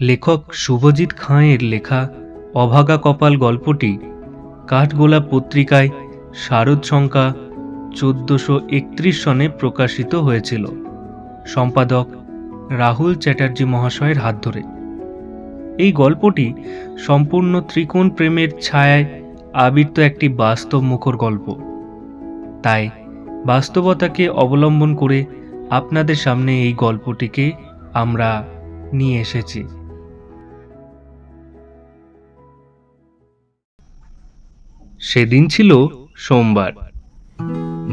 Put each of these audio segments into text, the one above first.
লেখক শুভজিৎ খাঁয়ের লেখা অভাগা কপাল গল্পটি কাঠগোলাপ পত্রিকায় শারদ সংখ্যা 1431 সনে প্রকাশিত হয়েছিল, সম্পাদক রাহুল চ্যাটার্জি মহাশয়ের হাত ধরে। এই গল্পটি সম্পূর্ণ ত্রিকোণ প্রেমের ছায়ায় আবৃত একটি বাস্তব মুখর গল্প। তাই বাস্তবতাকে অবলম্বন করে আপনাদের সামনে এই গল্পটিকে আমরা নিয়ে এসেছি। সেদিন ছিল সোমবার।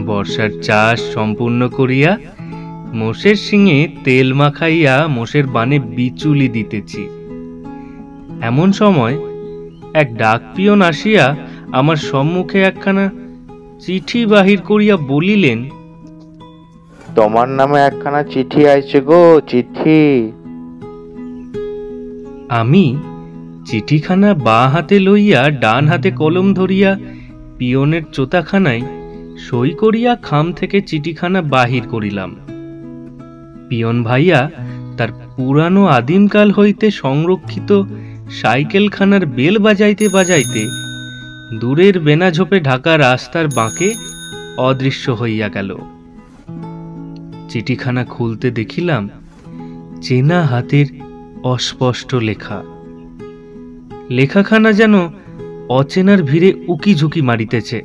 বর্ষার চাষ সম্পূর্ণ করিয়া মোষের শিঙে তেল মাখাইয়া মোষের বানে বিচুলি দিতেছি। এমন সময় এক ডাক পিয়ন আসিয়া আমার সম্মুখে একখানা চিঠি বাহির করিয়া বলিলেন, তোমার নামে একখানা চিঠি আইছে গো, চিঠি। আমি চিঠিখানা বাঁ হাতে লইয়া ডান হাতে কলম ধরিয়া পিয়নের চোতাখানায় সই করিয়া খাম থেকে চিঠিখানা বাহির করিলাম। পিয়ন ভাইয়া তার পুরানো আদিমকাল হইতে সংরক্ষিত সাইকেলখানার বেল বাজাইতে বাজাইতে দূরের বেনাঝোপে ঢাকা রাস্তার বাঁকে অদৃশ্য হইয়া গেল। চিঠিখানা খুলতে দেখিলাম চেনা হাতের অস্পষ্ট লেখা। লেখাখানা যেন অচেনার ভিড়ে উকি ঝুঁকি মারিতেছে।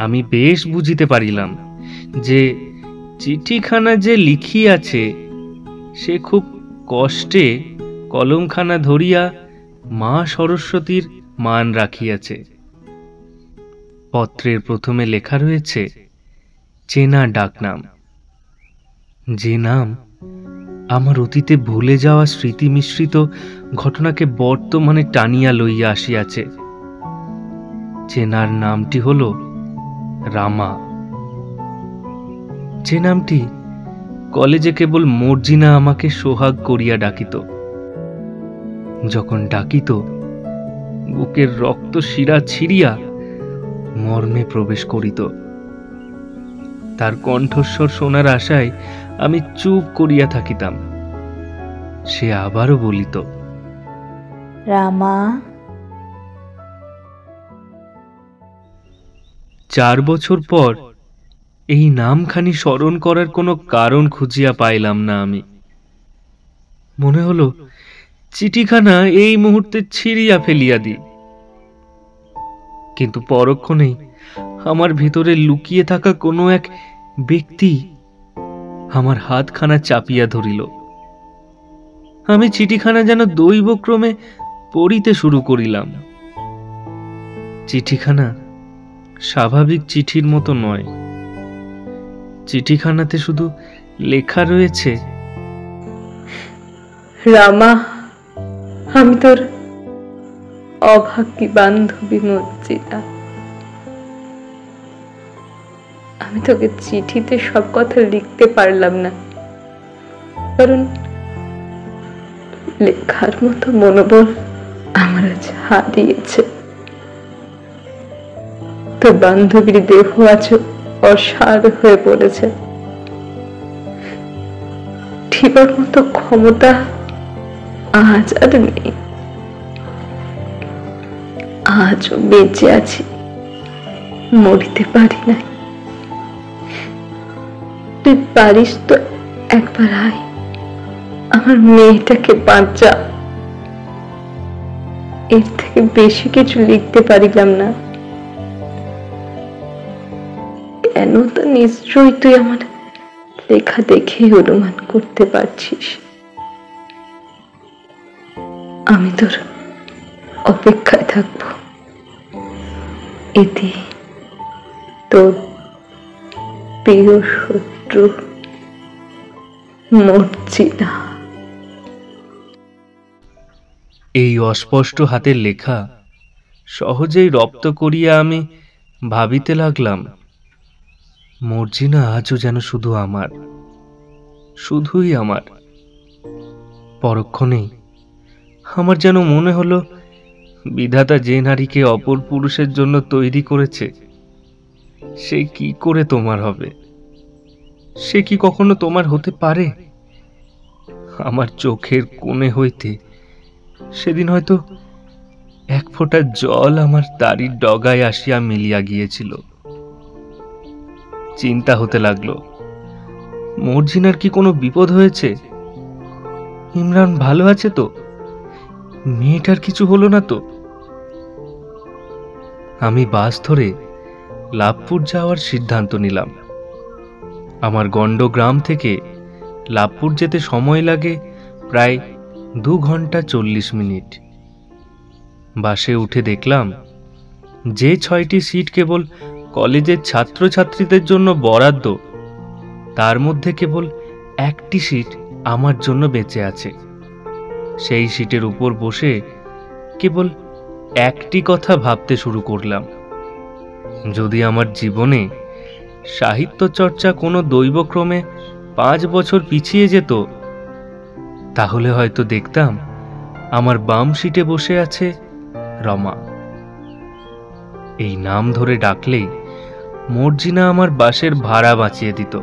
আমি বেশ বুঝিতে পারিলাম যে চিঠিখানা যে লিখিয়াছে সে খুব কষ্টে কলমখানা ধরিয়া মা সরস্বতীর মান রাখিয়াছে। পত্রের প্রথমে লেখা রয়েছে চেনা ডাকনাম, যে নাম আমার অতীতে ভুলে যাওয়া স্মৃতি মিশ্রিত ঘটনাকে বর্তমানে টানিয়া লইয়া আসিয়াছে। চেনার নামটি হল রামা। যে নামটি কলেজে কেবল মর্জিনা আমাকে সোহাগ করিয়া ডাকিত। যখন ডাকিত বুকের রক্ত শিরা ছিঁড়িয়া মর্মে প্রবেশ করিত। তার কণ্ঠস্বর শোনার আশায় আমি চুপ করিয়া থাকিতাম। সে আবারও বলিত, রামা। 4 বছর পর এই নামখানি স্মরণ করার কোনো কারণ খুঁজিয়া পাইলাম না। আমি মনে হলো চিঠিখানা এই মুহূর্তে ছিঁড়িয়া ফেলিয়া দিই, কিন্তু পরক্ষণেই আমার ভিতরে লুকিয়ে থাকা কোনো এক ব্যক্তি আমার হাতখানা চাপিয়া ধরিল। আমি চিঠিখানা যেন দৈবক্রমে পড়িতে শুরু করিলাম। চিঠিখানা স্বাভাবিক চিঠির মতো নয়। চিঠিখানাতে শুধু লেখা রয়েছে, রামা, আমি তোর অভাগী বান্ধবী মর্জিনা। আমি তোকে চিঠিতে সব কথা লিখতে পারলাম না, কারণ লেখার মতো মনোবল আমার আজ হারিয়েছে। তোর বান্ধবীর দেহ আজ অসাড় হয়ে পড়েছে। ঠিবার মতো ক্ষমতা আজ আর নেই। আজও বেঁচে আছি, মরিতে পারি নাই। তুই পারিস তো একবার আয়, আমার মেয়েটাকে বাঁচা। এর থেকে বেশি কিছু লিখতে পারিলাম না। কেন তো নিশ্চয়ই তুই আমার লেখা দেখেই অনুমান করতে পারছিস। আমি তোর অপেক্ষায় থাকব। এতে তোর প্রিয় শত্রু মর্জিনা। এই অস্পষ্ট হাতের লেখা সহজেই রপ্ত করিয়া আমি ভাবিতে লাগলাম, মর্জিনা আজও যেন শুধু আমার, শুধুই আমার। পরক্ষণেই আমার যেন মনে হলো বিধাতা যে নারীকে অপর পুরুষের জন্য তৈরি করেছে সে কি করে তোমার হবে? সে কি কখনো তোমার হতে পারে? আমার চোখের কোণে হইতে সেদিন হয়তো এক ফোঁটা জল আমার দাড়ির ডগায় আসিয়া মিলিয়া গিয়েছিল। চিন্তা হতে লাগলো, মর্জিনার কি কোনো বিপদ হয়েছে? ইমরান ভালো আছে তো? মেয়েটার কিছু হলো না তো? আমি বাস ধরে লাভপুর যাওয়ার সিদ্ধান্ত নিলাম। আমার গন্ড গ্রাম থেকে লাভপুর যেতে সময় লাগে প্রায় 2 ঘন্টা 40 মিনিট। বাসে উঠে দেখলাম যে 6টি সিট কেবল কলেজের ছাত্রছাত্রীদের জন্য বরাদ্দ, তার মধ্যে কেবল 1টি সিট আমার জন্য বেঁচে আছে। সেই সিটের উপর বসে কেবল একটি কথা ভাবতে শুরু করলাম, যদি আমার জীবনে সাহিত্য চর্চা কোনো দৈবক্রমে 5 বছর পিছিয়ে যেত, তাহলে হয়তো দেখতাম আমার বাম সিটে বসে আছে রমা। এই নাম ধরে ডাকলেই মর্জিনা আমার বাসের ভাড়া বাঁচিয়ে দিত।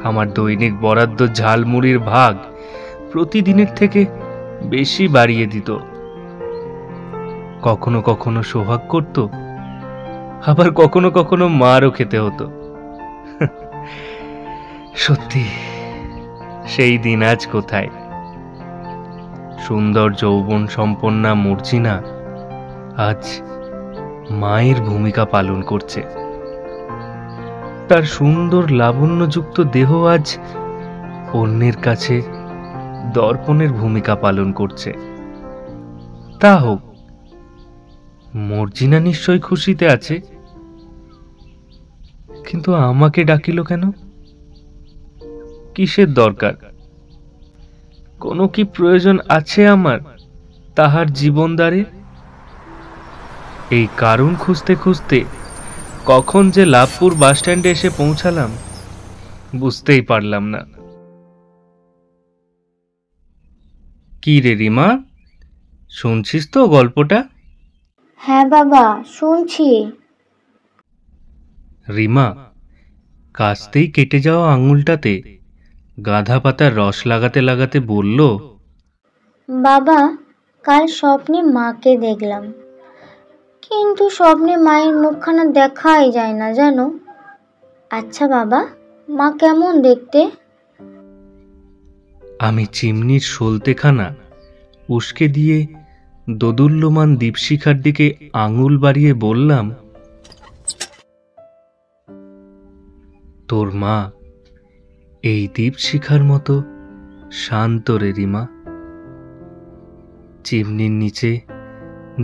আমার দৈনিক বরাদ্দ ঝালমুড়ির ভাগ প্রতিদিনের থেকে বেশি বাড়িয়ে দিত। কখনো কখনো সোহাগ করত, আবার কখনো কখনো মারও খেতে হতো। সত্যি সেই দিন আজ কোথায়? সুন্দর যৌবন সম্পন্না মর্জিনা আজ মায়ের ভূমিকা পালন করছে। তার সুন্দর লাবণ্যযুক্ত দেহ আজ অন্যের কাছে দর্পণের ভূমিকা পালন করছে। তা হোক, মর্জিনা নিশ্চয় খুশিতে আছে, কিন্তু আমাকে ডাকিল কেন? কিসের দরকার? কোনো কি প্রয়োজন আছে আমার তাহার জীবনদারে? এই কারণ খুঁজতে খুঁজতে কখন যে লাভপুর বাস স্ট্যান্ডে এসে পৌঁছালাম বুঝতেই পারলাম না। কি রে রিমা, শুনছিস তো গল্পটা? হ্যাঁ বাবা, শুনছি। রিমা কাস্তেই কেটে যাওয়া আঙুলটাতে গাঁধা পাতার রস লাগাতে লাগাতে বলল, বাবা, কাল স্বপ্নে মাকে দেখলাম, কিন্তু স্বপ্নে মায়ের মুখখানা দেখাই যায় না জানো। আচ্ছা বাবা, মা কেমন দেখতে? আমি চিমনির সলতেখানা উস্কে দিয়ে দোদুল্যমান দীপশিখার দিকে আঙুল বাড়িয়ে বললাম, তোর মা এই দীপশিখার মতো শান্ত রে রিমা। চিমনির নিচে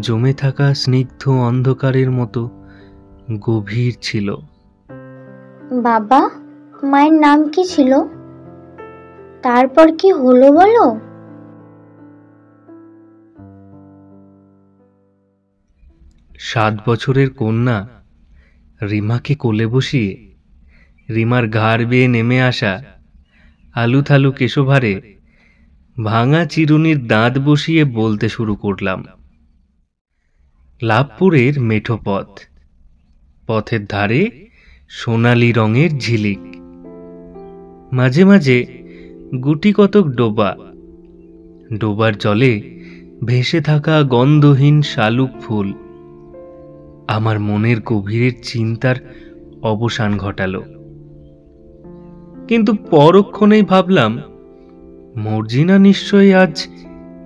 জমে থাকা স্নিগ্ধ অন্ধকারের মতো গভীর ছিল। বাবা, মায়ের নাম কি ছিল? তারপর কি হলো বলো? 7 বছরের কন্যা রিমাকে কোলে বসিয়ে রিমার ঘাড় বেয়ে নেমে আসা আলুথালু কেশভারে ভাঙা চিরুনির দাঁত বসিয়ে বলতে শুরু করলাম, লাভপুরের মেঠো পথ, পথের ধারে সোনালি রঙের ঝিলিক, মাঝে মাঝে গুটি কতক ডোবা, ডোবার জলে ভেসে থাকা গন্ধহীন শালুক ফুল আমার মনের গভীরের চিন্তার অবসান ঘটালো। কিন্তু পরক্ষণেই ভাবলাম, মর্জিনা নিশ্চয়ই আজ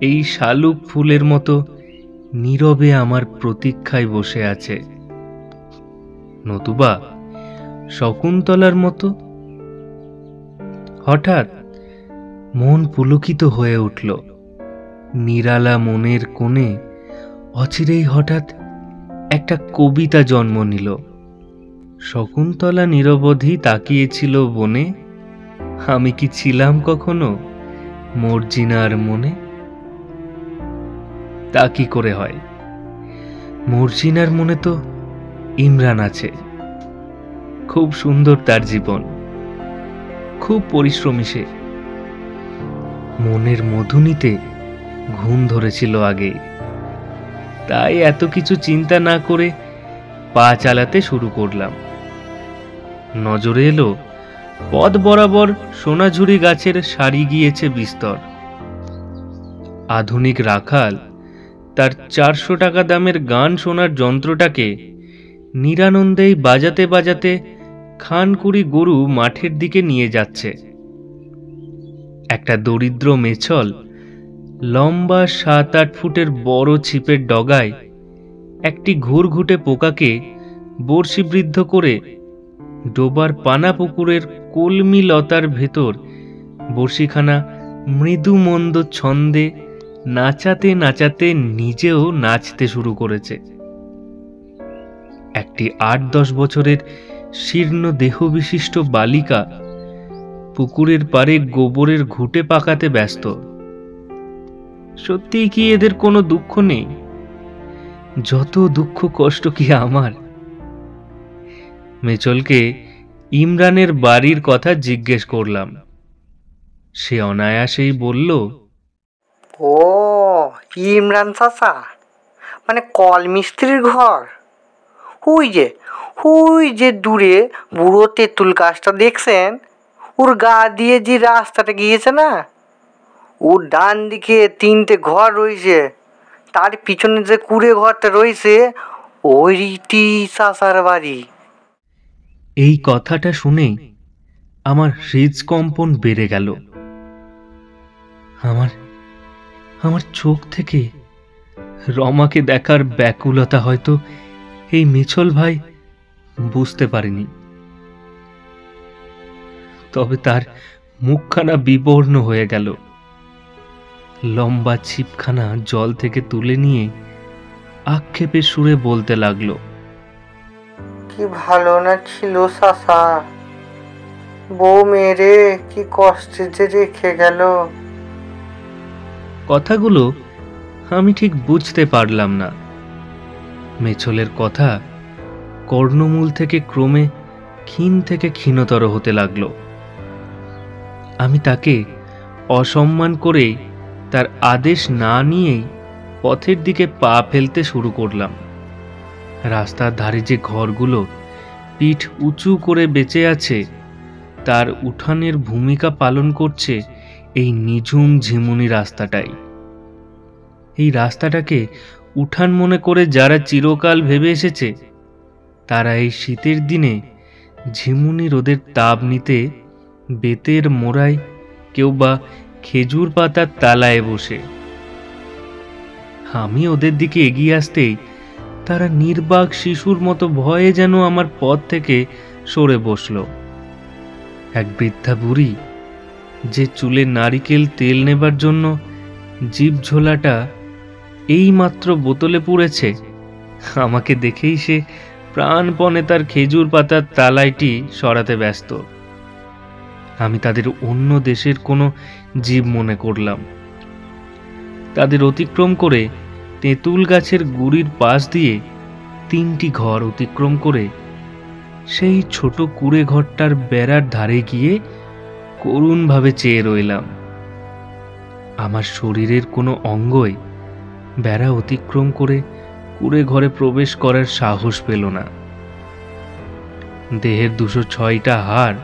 এই শালুক ফুলের মতো নীরবে আমার প্রতীক্ষায় বসে আছে, নতুবা শকুন্তলার মতো। হঠাৎ মন পুলকিত হয়ে উঠল। নিরালা মনের কোণে অচিরেই হঠাৎ একটা কবিতা জন্ম নিল। শকুন্তলা নিরবধি তাকিয়েছিল বনে, আমি কি ছিলাম কখনো মর্জিনার মনে? তা কি করে হয়? মর্জিনার মনে তো ইমরান আছে, খুব সুন্দর তার জীবন, খুব পরিশ্রমী সে। মনের মধুনিতে ঘুম ধরেছিল আগে, তাই এত কিছু চিন্তা না করে পা চালাতে শুরু করলাম। নজরে এলো পথ বরাবর সোনাঝুরি গাছের সারি গিয়েছে বিস্তর। আধুনিক রাখাল তার 400 টাকা দামের গান শোনার যন্ত্রটাকে নিরানন্দেই বাজাতে বাজাতে খানকুড়ি গরু মাঠের দিকে নিয়ে যাচ্ছে। একটা দরিদ্র মেছল লম্বা 7-8 ফুটের বড় ছিপের ডগায় একটি ঘুরঘুটে পোকাকে বড়শিবৃদ্ধ করে ডোবার পানা পুকুরের কলমি লতার ভেতর বড়শিখানা মৃদু মন্দ ছন্দে নাচাতে নাচাতে নিজেও নাচতে শুরু করেছে। একটি 8-10 বছরের শীর্ণ দেহবিশিষ্ট বালিকা পুকুরের পাড়ে গোবরের ঘুঁটে পাকাতে ব্যস্ত। সত্যিই কি এদের কোনো দুঃখ নেই? যত দুঃখ কষ্ট কি আমার। মেচলকে ইমরানের বাড়ির কথা জিজ্ঞেস করলাম। সে অনায়াসেই বলল, ও ইমরান চাচা, মানে কল মিস্ত্রির ঘর। ওই যে দূরে বুড়ো তেঁতুল গাছটা দেখছেন, ওর গা দিয়ে যে রাস্তাটা গিয়েছে না, ওর ডান দিকে 3টে ঘর রয়েছে, তার পিছনে যে কুড়ে ঘরটা রয়েছে ওইটি চাচার বাড়ি। এই কথাটা শুনেই আমার হৃদকম্পন বেড়ে গেল। আমার চোখ থেকে রমাকে দেখার ব্যাকুলতা হয়তো এই মেছল ভাই বুঝতে পারেনি। তবে তার মুখখানা বিবর্ণ হয়ে গেল। লম্বা ছিপখানা জল থেকে তুলে নিয়ে আক্ষেপের সুরে বলতে লাগলো, কি ভালো না ছিল চাচা, বউ মেরে কি কষ্টে যে রেখে গেল। কথাগুলো আমি ঠিক বুঝতে পারলাম না। মেছলের কথা কর্ণমূল থেকে ক্রমে ক্ষীণ থেকে ক্ষীণতর হতে লাগলো। আমি তাকে অসম্মান করে তার আদেশ না নিয়েই পথের দিকে পা ফেলতে শুরু করলাম। রাস্তার ধারে যে ঘরগুলো পিঠ উঁচু করে বেঁচে আছে, তার উঠানের ভূমিকা পালন করছে এই নিঝুম ঝিমুনি রাস্তাটাই। এই রাস্তাটাকে উঠান মনে করে যারা চিরকাল ভেবে এসেছে, তারা এই শীতের দিনে ঝিমুনি রোদের তাপ নিতে বেতের মোড়ায়, কেউ বা খেজুর পাতার তালায় বসে। আমি ওদের দিকে এগিয়ে আসতেই তারা নির্বাক শিশুর মতো ভয়ে যেন আমার পথ থেকে সরে বসল। এক বৃদ্ধা বুড়ি যে চুলে নারিকেল তেল নেবার জন্য জিভ ঝোলাটা এই মাত্র বোতলে পুড়েছে, আমাকে দেখেই সে প্রাণপণে তার খেজুর পাতার তালাইটি সরাতে ব্যস্ত। আমি তাদের অন্য দেশের কোনো জীব মনে করলাম। তাদের অতিক্রম করে তেঁতুল গাছের গুড়ির পাশ দিয়ে 3টি ঘর অতিক্রম করে সেই ছোট কুড়ে ঘরটার বেড়ার ধারে গিয়ে করুণভাবে চেয়ে রইলাম। আমার শরীরের কোনো অঙ্গই বেড়া অতিক্রম করে কুড়ে ঘরে প্রবেশ করার সাহস পেল না। দেহের 206টা হাড়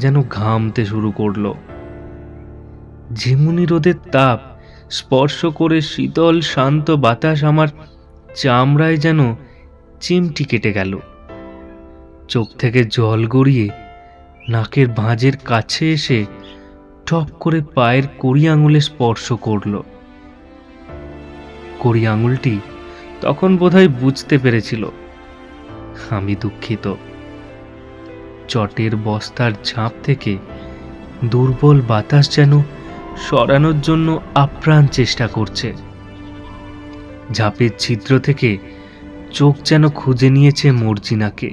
যেন ঘামতে শুরু করল। ঝিমুনি রোদের তাপ স্পর্শ করে শীতল শান্ত বাতাস আমার চামড়ায় যেন চিমটি কেটে গেল। চোখ থেকে জল গড়িয়ে নাকের ভাঁজের কাছে এসে টপ করে পায়ের কড়ি আঙুলে স্পর্শ করল। কড়ি আঙুলটি তখন বোধহয় বুঝতে পেরেছিল আমি দুঃখিত। চটের বস্তার ঝাঁপ থেকে দুর্বল বাতাস যেন সরানোর জন্য আপ্রাণ চেষ্টা করছে। ঝাঁপের ছিদ্র থেকে চোখ যেন খুঁজে নিয়েছে মর্জিনাকে।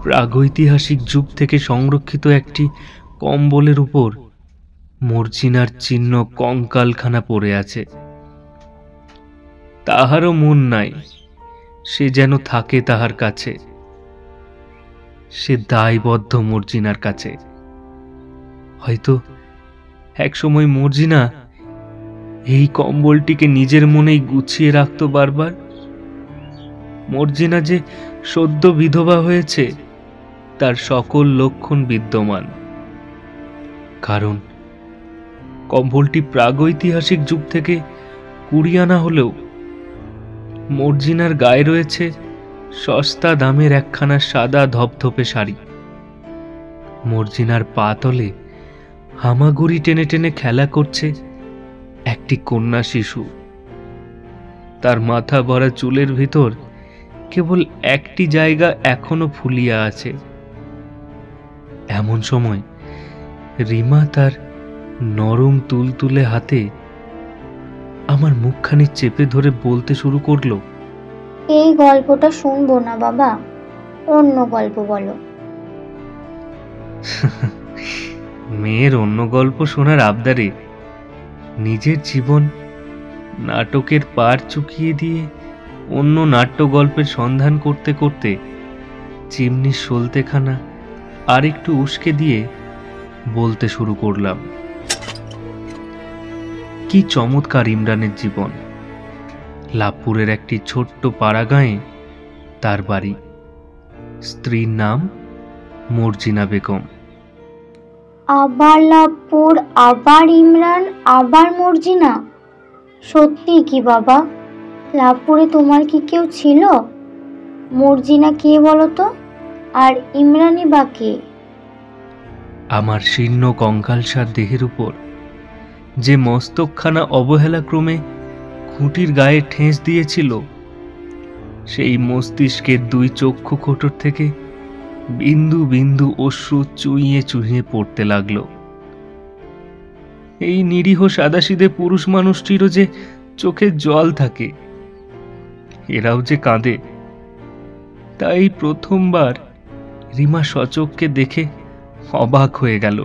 প্রাগৈতিহাসিক যুগ থেকে সংরক্ষিত একটি কম্বলের উপর মর্জিনার চিহ্ন কঙ্কালখানা পড়ে আছে। তাহারও মন নাই, সে যেন থাকে তাহার কাছে। সে দায়বদ্ধ মর্জিনার কাছে। হয়তো একসময় মর্জিনা এই কম্বলটিকে নিজের মনেই গুছিয়ে রাখত বারবার। মর্জিনা যে সদ্য বিধবা হয়েছে, তার সকল লক্ষণ বিদ্যমান। কারণ কম্বলটি প্রাগৈতিহাসিক যুগ থেকে 20 আনা হলেও মর্জিনার গায়ে রয়েছে সস্তা দামের একখানা সাদা ধপধপে শাড়ি। মর্জিনার পা তলে হামাগুড়ি টেনে টেনে খেলা করছে একটি কন্যা শিশু। তার মাথা ভরা চুলের ভিতর কেবল একটি জায়গা এখনো ফুলিয়া আছে। এমন সময় রিমা তার নরম তুলতুলে হাতে আমার মুখখানি চেপে ধরে বলতে শুরু করলো, এই গল্পটা শুনবো না বাবা, অন্য গল্প বলো। মেয়ের অন্য গল্প শোনার আবদারে নিজের জীবন নাটকের পার চুকিয়ে দিয়ে অন্য নাট্য গল্পের সন্ধান করতে করতে চিমনির সলতেখানা আর একটু উস্কে দিয়ে বলতে শুরু করলাম। কি চমৎকার ইমরানের জীবন! লাভপুরের একটি ছোট্ট পাড়াগাঁয়ে তার বাড়ি। স্ত্রীর নাম মর্জিনা বেগম। আবার লাভপুর, আবার ইমরান, আবার মর্জিনা। সত্যি কি বাবা? লাভপুরে তোমার কি কেউ ছিল? মর্জিনা কে বলো তো? আর ইমরানই বা কে? আমার শীর্ণ কঙ্কালসার দেহের উপর যে মস্তকখানা অবহেলাক্রমে খুঁটির গায়ে ঠেস দিয়েছিল, সেই মস্তিষ্কের 2 চক্ষু কোটর থেকে বিন্দু বিন্দু অশ্রু চুইয়ে চুইয়ে পড়তে লাগলো। এই নিরীহ সাদাসিধে পুরুষ মানুষটিরও যে চোখে জল থাকে, এরাও যে কাঁদে, তাই প্রথমবার রিমা সচক্ষে দেখে অবাক হয়ে গেল।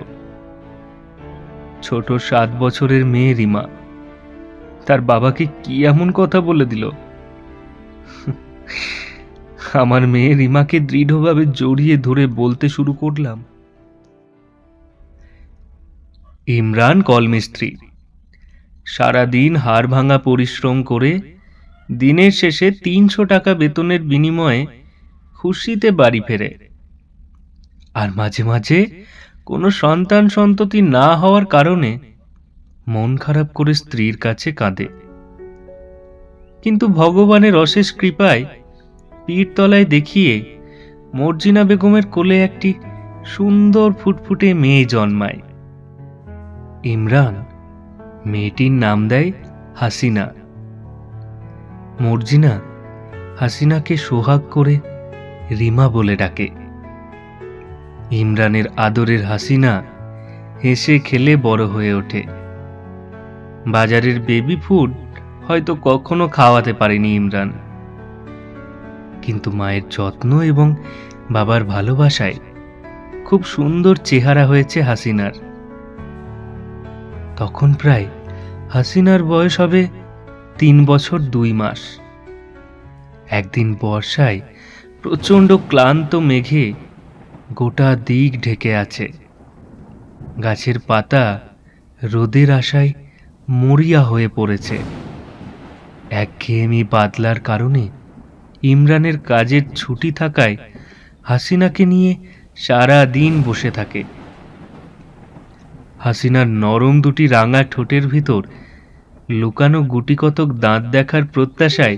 ছোট 7 বছরের মেয়ে রিমা তার বাবাকে কি এমন কথা বলে দিল? আমার মেয়ে রিমাকে দৃঢ়ভাবে জড়িয়ে ধরে বলতে শুরু করলাম, ইমরান কলমিস্ত্রি, সারাদিন হাড় ভাঙা পরিশ্রম করে দিনের শেষে 300 টাকা বেতনের বিনিময়ে খুশিতে বাড়ি ফেরে। আর মাঝে মাঝে কোনো সন্তান সন্ততি না হওয়ার কারণে মন খারাপ করে স্ত্রীর কাছে কাঁদে। কিন্তু ভগবানের অশেষ কৃপায় পীরতলায় দেখিয়ে মর্জিনা বেগমের কোলে একটি সুন্দর ফুটফুটে মেয়ে জন্মায়। ইমরান মেয়েটির নাম দেয় হাসিনা। মর্জিনা হাসিনাকে সোহাগ করে রিমা বলে ডাকে। ইমরানের আদরের হাসিনা হেসে খেলে বড় হয়ে ওঠে। বাজারের বেবি ফুড হয়তো কখনো খাওয়াতে পারেনি ইমরান, কিন্তু মায়ের যত্ন এবং বাবার ভালোবাসায় খুব সুন্দর চেহারা হয়েছে হাসিনার। তখন প্রায় হাসিনার বয়স হবে 3 বছর 2 মাস। একদিন বর্ষায় প্রচণ্ড ক্লান্ত মেঘে গোটা দিক ঢেকে আছে। গাছের পাতা রোদের আশায় মরিয়া হয়ে পড়েছে। একঘেয়েমি বাদলার কারণে ইমরানের কাজের ছুটি থাকায় হাসিনাকে নিয়ে সারা দিন বসে থাকে। হাসিনার নরম 2টি রাঙা ঠোঁটের ভিতর লুকানো গুটি কতক দাঁত দেখার প্রত্যাশায়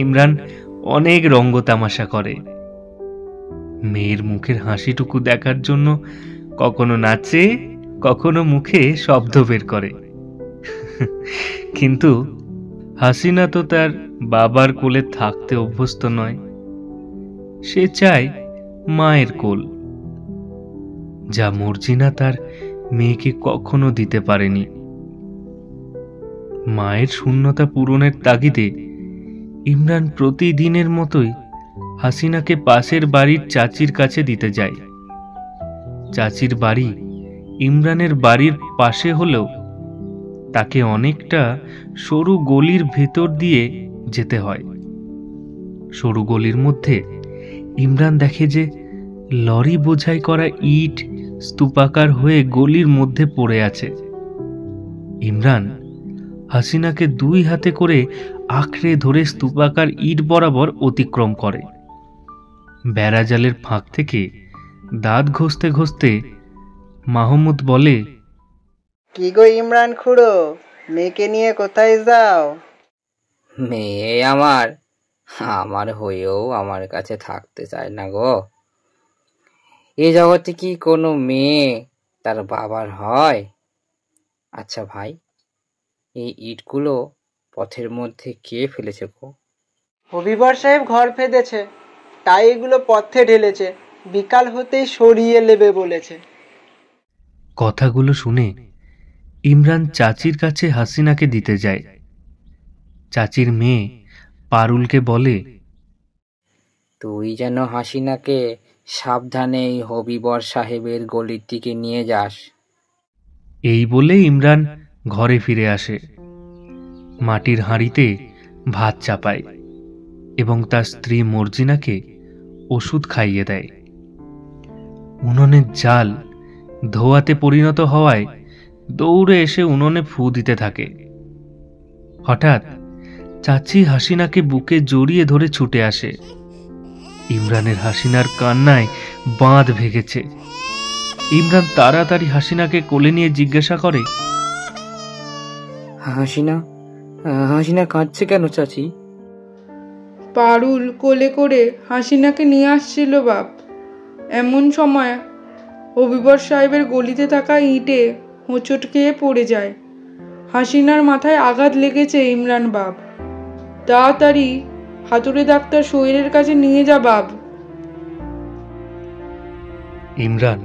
ইমরান অনেক রঙ্গতামাশা করে। মেয়ের মুখের হাসিটুকু দেখার জন্য কখনো নাচে, কখনো মুখে শব্দ বের করে। কিন্তু হাসিনা তো তার বাবার কোলে থাকতে অভ্যস্ত নয়। সে চায় মায়ের কোল, যা মর্জিনা তার মেয়েকে কখনো দিতে পারেনি। মায়ের শূন্যতা পূরণের তাগিদে ইমরান প্রতিদিনের মতোই হাসিনাকে পাশের বাড়ির চাচির কাছে দিতে যায়। চাচির বাড়ি ইমরানের বাড়ির পাশে হলেও তাকে অনেকটা সরু গলির ভেতর দিয়ে যেতে হয়। সরু গলির মধ্যে ইমরান দেখে যে লরি বোঝাই করা ইট স্তূপাকার হয়ে গলির মধ্যে পড়ে আছে। ইমরান হাসিনাকে 2 হাতে করে আঁকড়ে ধরে স্তূপাকার ইট বরাবর অতিক্রম করে। বেড়াজালের ফাঁক থেকে দাঁত ঘষতে ঘষতে মাহমুদ বলে, কি গো ইমরান খুড়ো, মেয়েকে নিয়ে কোথায় যাও? মেয়ে আমার আমার হয়েও আমার কাছে থাকতে চায় না গো। এ জগতে কি কোনো মেয়ে তার বাবার হয়? আচ্ছা ভাই, এই ইটগুলো পথের মধ্যে কে ফেলেছে গো? হবিবর সাহেব ঘর ফেদেছে, তাই এগুলো পথে ঢেলেছে, বিকাল হতেই সরিয়ে নেবে বলেছে। কথাগুলো শুনে ইমরান চাচির কাছে হাসিনাকে দিতে যায়। চাচির মেয়ে পারুলকে বলে, তুই যেন হাসিনাকে সাবধানে এই হবিবর সাহেবের গলির দিকে নিয়ে যাস। এই বলে ইমরান ঘরে ফিরে আসে। মাটির হাঁড়িতে ভাত চাপায় এবং তার স্ত্রী মর্জিনাকে ওষুধ খাইয়ে দেয়। উনুনের জাল ধোঁয়াতে পরিণত হওয়ায় দৌড়ে এসে উনুনে ফু দিতে থাকে। হঠাৎ চাচি হাসিনাকে বুকে জড়িয়ে ধরে ছুটে আসে। ইমরানের হাসিনার কান্নায় বাঁধ ভেঙেছে। ইমরান তাড়াতাড়ি হাসিনাকে কোলে নিয়ে জিজ্ঞাসা করে, হাসিনা হাসিনা কাঁদছে কেন চাচি? পারুল কোলে করে হাসিনাকে নিয়ে আসছিল বাপ। এমন সময় হবিবর সাহেবের গলিতে থাকা ইটে হোঁচট খেয়ে পড়ে যায়। হাসিনার মাথায় আঘাত লেগেছে ইমরান বাপ। তাড়াতাড়ি হাতুড়ে ডাক্তার সোহেলের কাছে নিয়ে যা বাপ। ইমরান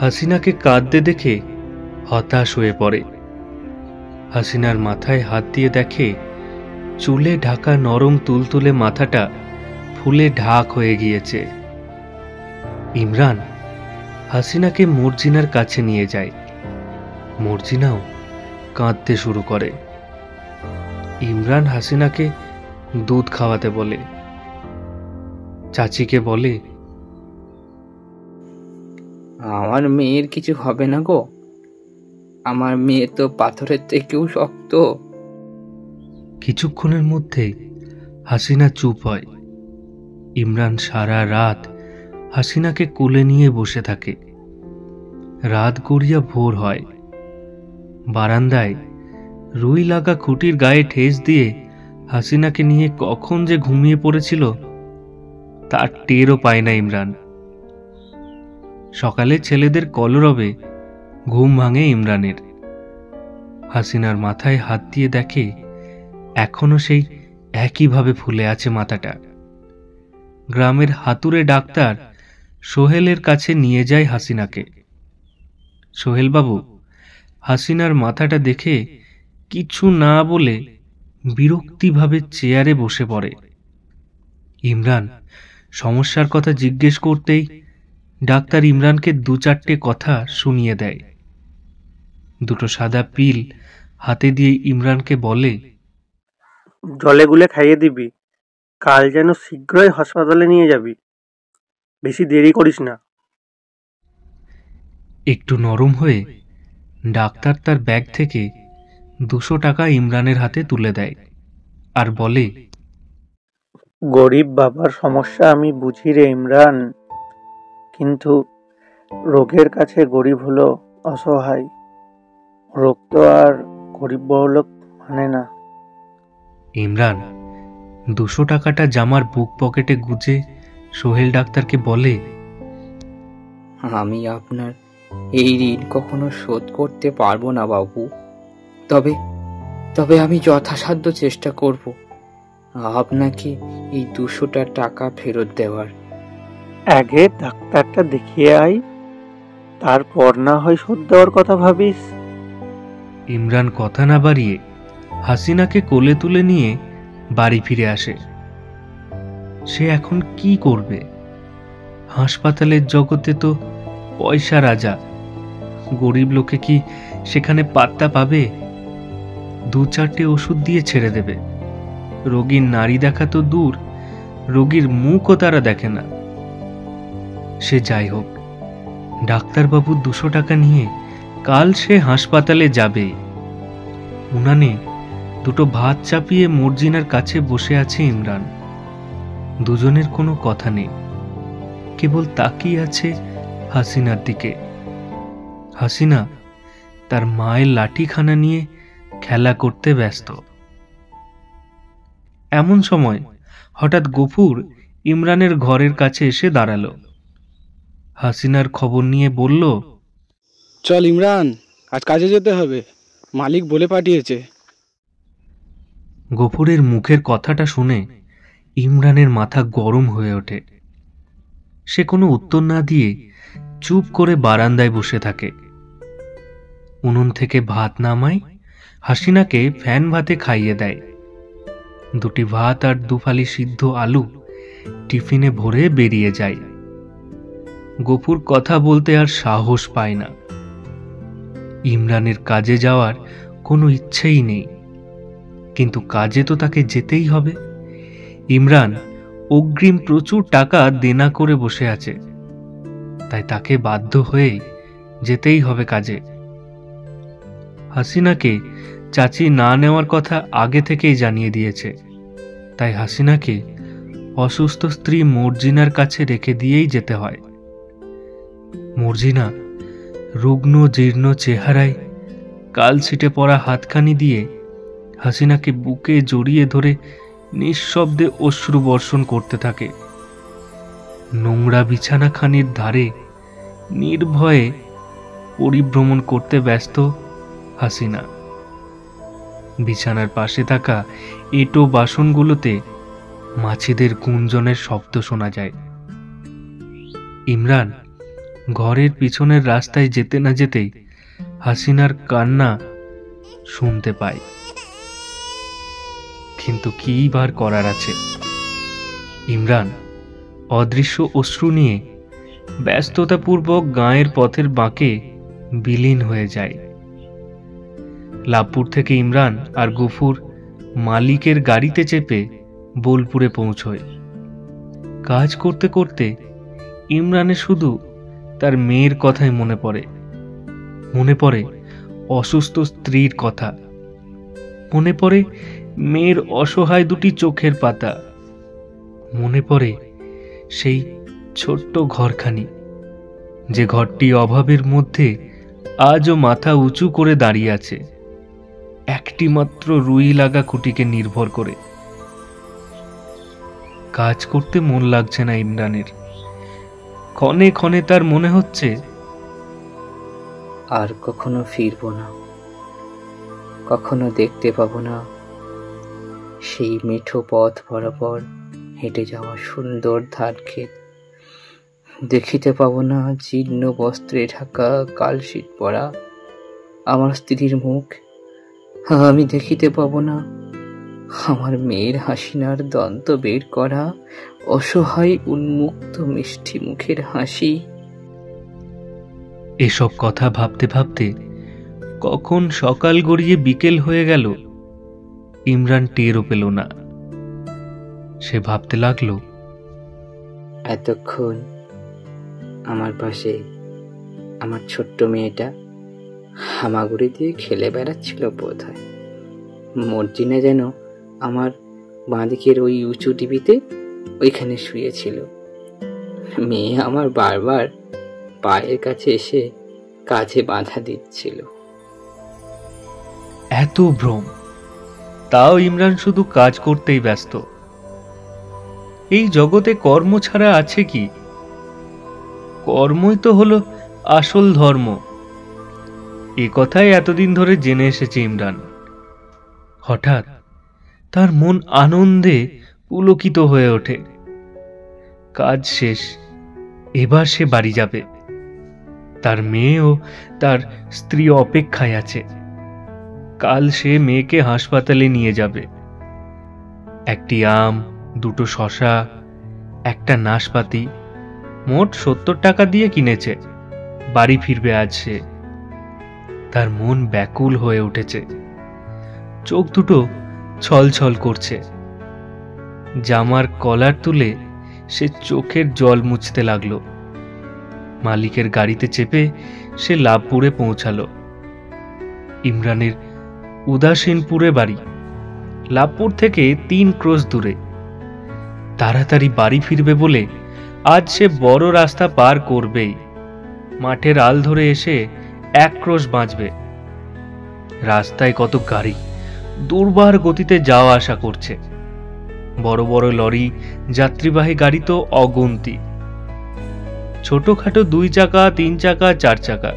হাসিনাকে কাঁদতে দেখে হতাশ হয়ে পড়ে। হাসিনার মাথায় হাত দিয়ে দেখে চুলে ঢাকা নরম তুলতুলে মাথাটা ফুলে ঢাক হয়ে গিয়েছে। ইমরান হাসিনাকে মর্জিনার কাছে নিয়ে যায়। মর্জিনাও কাঁদতে শুরু করে। ইমরান হাসিনাকে দুধ খাওয়াতে বলে। চাচিকে বলে, আমার মেয়ের কিছু হবে না গো, আমার মেয়ে তো পাথরের থেকেও শক্ত। কিছুক্ষণের মধ্যে হাসিনা চুপ হয়। ইমরান সারা রাত হাসিনাকে কোলে নিয়ে বসে থাকে। রাত গড়িয়া ভোর হয়। বারান্দায় রুই লাগা খুঁটির গায়ে ঠেস দিয়ে হাসিনাকে নিয়ে কখন যে ঘুমিয়ে পড়েছিল তার টেরও পায় না ইমরান। সকালে ছেলেদের কলরবে ঘুম ভাঙে ইমরানের। হাসিনার মাথায় হাত দিয়ে দেখে এখনো সেই একইভাবে ফুলে আছে মাথাটা। গ্রামের হাতুড়ে ডাক্তার সোহেলের কাছে নিয়ে যায় হাসিনাকে। সোহেলবাবু হাসিনার মাথাটা দেখে কিছু না বলে বিরক্তিভাবে চেয়ারে বসে পড়ে। ইমরান সমস্যার কথা জিজ্ঞেস করতেই ডাক্তার ইমরানকে দু চারটে কথা শুনিয়ে দেয়। দুটো সাদা পিল হাতে দিয়ে ইমরানকে বলে, জলে গুলে খাইয়ে দিবি, কাল যেন শীঘ্রই হাসপাতালে নিয়ে যাবি, বেশি দেরি করিস না। একটু নরম হয়ে ডাক্তার তার ব্যাগ থেকে 200 টাকা ইমরানের হাতে তুলে দেয় আর বলে, গরিব বাবার সমস্যা আমি বুঝি রে ইমরান, কিন্তু রোগের কাছে গরিব হলো অসহায়। রোগ তো আর গরিব বড়লোক মানে না। ইমরান 200 টাকাটা জামার বুক পকেটে গুজে সোহেল ডাক্তারকে বলে, আমি আপনার এই ঋণ কখনো শোধ করতে পারবো না বাবু, তবে তবে আমি যথাসাধ্য চেষ্টা করব আপনাকে এই 200টা টাকা ফেরত দেওয়ার। আগে ডাক্তারটা দেখিয়ে আয়, তারপর না হয় শোধ দেওয়ার কথা ভাবিস। ইমরান কথা না বাড়িয়ে হাসিনাকে কোলে তুলে নিয়ে বাড়ি ফিরে আসে। সে এখন কি করবে? হাসপাতালের জগতে তো পয়সা রাজা। গরিব লোকে কি সেখানে পাত্তা পাবে? 2-4টে ওষুধ দিয়ে ছেড়ে দেবে। রোগীর নাড়ি দেখা তো দূর, রোগীর মুখও তারা দেখে না। সে যাই হোক, ডাক্তারবাবু 200 টাকা নিয়ে কাল সে হাসপাতালে যাবে। উনানে দুটো ভাত চাপিয়ে মর্জিনার কাছে বসে আছে ইমরান। দুজনের কোনো কথা নেই। কেবল তাকিয়ে আছে হাসিনার দিকে। হাসিনা তার মায়ের লাঠিখানা নিয়ে খেলা করতে ব্যস্ত। এমন সময় হঠাৎ গফুর ইমরানের ঘরের কাছে এসে দাঁড়ালো। হাসিনার খবর নিয়ে বলল, চল ইমরান, আজ কাজে যেতে হবে, মালিক বলে পাঠিয়েছে। গফুরের মুখের কথাটা শুনে ইমরানের মাথা গরম হয়ে ওঠে। সে কোনো উত্তর না দিয়ে চুপ করে বারান্দায় বসে থাকে। উনুন থেকে ভাত নামায়, হাসিনাকে ফ্যান ভাতে খাইয়ে দেয়। দুটি ভাত আর দুফালি সিদ্ধ আলু টিফিনে ভরে বেরিয়ে যায়। গফুর কথা বলতে আর সাহস পায় না। ইমরানের কাজে যাওয়ার কোনো ইচ্ছেই নেই, কিন্তু কাজে তো তাকে যেতেই হবে। ইমরান অগ্রিম প্রচুর টাকা দেনা করে বসে আছে, তাই তাকে বাধ্য হয়ে যেতেই হবে কাজে। হাসিনাকে চাচি না নেওয়ার কথা আগে থেকেই জানিয়ে দিয়েছে, তাই হাসিনাকে অসুস্থ স্ত্রী মর্জিনার কাছে রেখে দিয়েই যেতে হয়। মর্জিনা রুগ্ন জীর্ণ চেহারায় কাল ছিটে পড়া হাতখানি দিয়ে হাসিনাকে বুকে জড়িয়ে ধরে নিঃশব্দে অশ্রু বর্ষণ করতে থাকে। নোংরা বিছানাখানির ধারে নির্ভয়ে পরিভ্রমণ করতে ব্যস্ত হাসিনা। বিছানার পাশে থাকা এঁটো বাসনগুলোতে মাছিদের গুঞ্জনের শব্দ শোনা যায়। ইমরান ঘরের পিছনের রাস্তায় যেতে না যেতেই হাসিনার কান্না শুনতে পায়। কিন্তু কি বার করার আছে? ইমরান অদৃশ্য অশ্রু নিয়ে ব্যস্ততাপূর্বক গাঁয়ের পথের বাঁকে বিলীন হয়ে যায়। লাভপুর থেকে ইমরান আর গফুর মালিকের গাড়িতে চেপে বোলপুরে পৌঁছয়। কাজ করতে করতে ইমরানের শুধু তার মেয়ের কথাই মনে পড়ে। মনে পড়ে অসুস্থ স্ত্রীর কথা, মনে পড়ে মেয়ের অসহায় দুটি চোখের পাতা, মনে পড়ে সেই ছোট্ট ঘরখানি, যে ঘরটি অভাবের মধ্যে আজও মাথা উঁচু করে দাঁড়িয়ে আছে, একটি মাত্র রুই লাগা খুঁটিকে নির্ভর করে। কাজ করতে মন লাগছে না ইমরানের। ক্ষণে ক্ষণে তার মনে হচ্ছে, আর কখনো ফিরবো না, কখনো দেখতে পাবো না সেই মেঠো পথ বরাবর হেঁটে যাওয়া সুন্দর ধান ক্ষেত। দেখিতে পাবো না জীর্ণ বস্ত্রে ঢাকা কালশিট পরা আমার স্ত্রীর মুখ। আমি দেখিতে পাবো না আমার মেয়ের হাসিনার দন্ত বের করা অসহায় উন্মুক্ত মিষ্টি মুখের হাসি। এসব কথা ভাবতে ভাবতে কখন সকাল গড়িয়ে বিকেল হয়ে গেল ইমরান টেরও পেল না। সে ভাবতে লাগলো, এতক্ষণ আমার পাশে আমার ছোট্ট মেয়েটা হামাগুড়ি দিয়ে খেলে বেড়াচ্ছিল বোধ হয়। মর্জিনা যেন আমার বাঁদিকের ওই উঁচু টিভিতে ওইখানে শুয়েছিল। মেয়ে আমার বারবার পায়ের কাছে এসে কাছে বাধা দিচ্ছিল। এত ভ্রম, তাও ইমরান শুধু কাজ করতেই ব্যস্ত। এই জগতে কর্ম ছাড়া আছে কি? কর্মই তো হলো আসল ধর্ম। এ কথাই এতদিন ধরে জেনে এসেছে ইমরান। হঠাৎ তার মন আনন্দে পুলকিত হয়ে ওঠে। কাজ শেষ, এবার সে বাড়ি যাবে। তার মেয়ে ও তার স্ত্রী অপেক্ষায় আছে। কাল সে মেয়েকে হাসপাতালে নিয়ে যাবে। একটি আম, দুটো শসা, একটা নাশপাতি, মোট 70 টাকা দিয়ে কিনেছে। বাড়ি ফিরবে আজ সে। তার মন ব্যাকুল হয়ে উঠেছে, চোখ দুটো ছলছল করছে। জামার কলার তুলে সে চোখের জল মুছতে লাগলো। মালিকের গাড়িতে চেপে সে লাভপুরে পৌঁছালো। ইমরানের উদাসীনপুরে বাড়ি, লাভপুর থেকে 3 ক্রোশ দূরে। তাড়াতাড়ি বাড়ি ফিরবে বলে আজ সে বড় রাস্তা পার করবেই। মাঠের আল ধরে এসে এক ক্রোশ বাঁচবে। রাস্তায় কত গাড়ি দুর্বার গতিতে যাওয়া আসা করছে। বড় বড় লরি, যাত্রীবাহী গাড়ি তো অগুন্তি। ছোটখাটো 2 চাকা, 3 চাকা, 4 চাকা।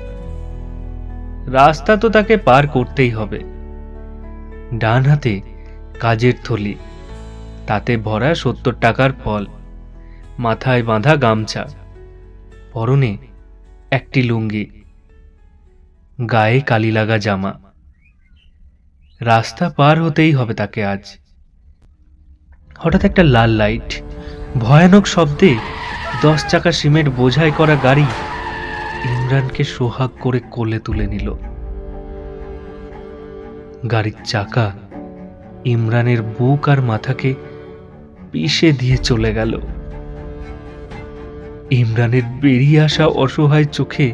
রাস্তা তো তাকে পার করতেই হবে। ডান হাতে কাজের থলি, তাতে ভরা 70 টাকার ফল, মাথায় বাঁধা গামছা, পরনে একটি লুঙ্গি, গায়ে কালি লাগা জামা। রাস্তা পার হতেই হবে তাকে আজ। হঠাৎ একটা লাল লাইট, ভয়ানক শব্দে 10 চাকা সিমেন্ট বোঝাই করা গাড়ি ইমরানকে সোহাগ করে কোলে তুলে নিল। গাড়ির চাকা ইমরানের বুক আর মাথাকে পিষে দিয়ে চলে গেল। ইমরানের বেরিয়ে আসা অসহায় চোখে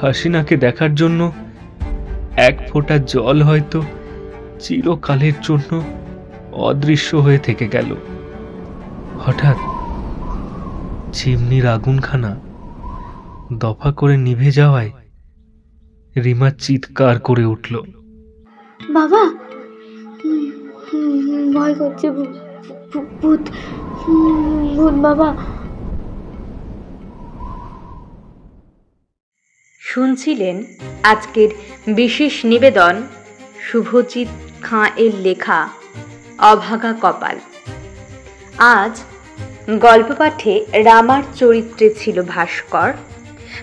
হাসিনাকে দেখার জন্য এক ফোঁটা জল হয়তো চিরকালের জন্য অদৃশ্য হয়ে থেকে গেল। হঠাৎ চিমনির আগুনখানা দফা করে নিভে যাওয়ায় রিমা চিৎকার করে উঠল, বাবা, ভয় করছে, ভূত, ভূত বাবা। শুনছিলেন আজকের বিশেষ নিবেদন শুভজিৎ খাঁ এর লেখা অভাগা কপাল। আজ গল্প পাঠে রামার চরিত্রে ছিল ভাস্কর,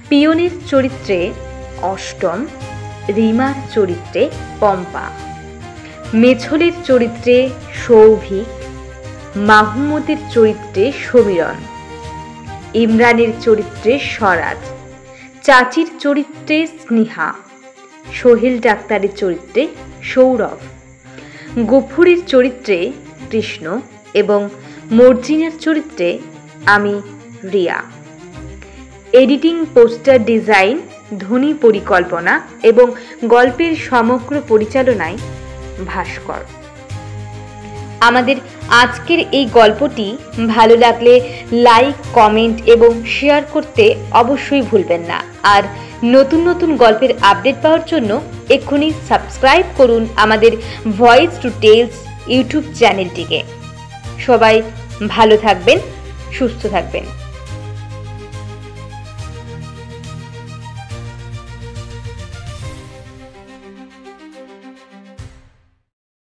পিয়নের চরিত্রে অষ্টম, রিমার চরিত্রে পম্পা, মেছলের চরিত্রে সৌভিক, মাহমুদের চরিত্রে সমীরণ, ইমরানের চরিত্রে স্বরাজ, চাচির চরিত্রে স্নেহা, সোহেল ডাক্তারের চরিত্রে সৌরভ, গফুরের চরিত্রে কৃষ্ণ এবং মর্জিনার চরিত্রে আমি রিয়া। এডিটিং, পোস্টার ডিজাইন, ধ্বনি পরিকল্পনা এবং গল্পের সমগ্র পরিচালনায় ভাস্কর। আমাদের আজকের এই গল্পটি ভালো লাগলে লাইক, কমেন্ট এবং শেয়ার করতে অবশ্যই ভুলবেন না। আর নতুন নতুন গল্পের আপডেট পাওয়ার জন্য এক্ষুনি সাবস্ক্রাইব করুন আমাদের ভয়েস টু টেলস ইউটিউব চ্যানেলটিকে। সবাই ভালো থাকবেন, সুস্থ থাকবেন।